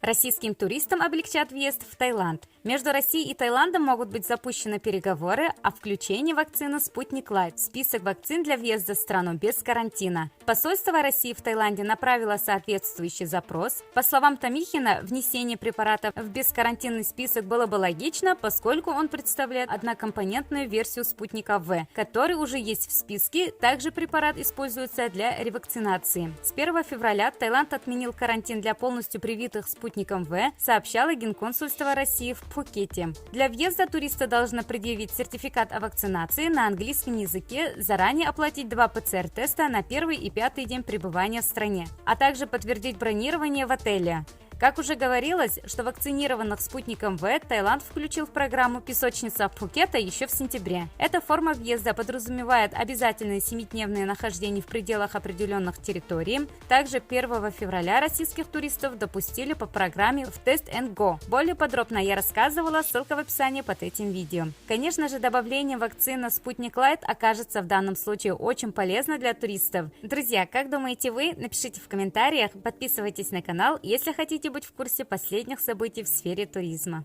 Российским туристам облегчат въезд в Таиланд. Между Россией и Таиландом могут быть запущены переговоры о включении вакцины «Спутник Лайт» в список вакцин для въезда в страну без карантина. Посольство России в Таиланде направило соответствующий запрос. По словам Томихина, внесение препарата в бескарантинный список было бы логично, поскольку он представляет однокомпонентную версию «Спутника В», который уже есть в списке. Также препарат используется для ревакцинации. С 1 февраля Таиланд отменил карантин для полностью привитых «Спутником В», сообщало Генконсульство России в Пхукете. Для въезда туристы должны предъявить сертификат о вакцинации на английском языке, заранее оплатить 2 ПЦР-теста на первый и пятый день пребывания в стране, а также подтвердить бронирование в отеле. Как уже говорилось, что вакцинированных «Спутником В» Таиланд включил в программу «Песочница Пхукета» еще в сентябре. Эта форма въезда подразумевает обязательное 7-дневное нахождение в пределах определенных территорий. Также 1 февраля российских туристов допустили по программе в Test and Go. Более подробно я рассказывала, ссылка в описании под этим видео. Конечно же, добавление вакцины «Спутник Лайт» окажется в данном случае очень полезно для туристов. Друзья, как думаете вы? Напишите в комментариях, подписывайтесь на канал, если хотите быть в курсе последних событий в сфере туризма.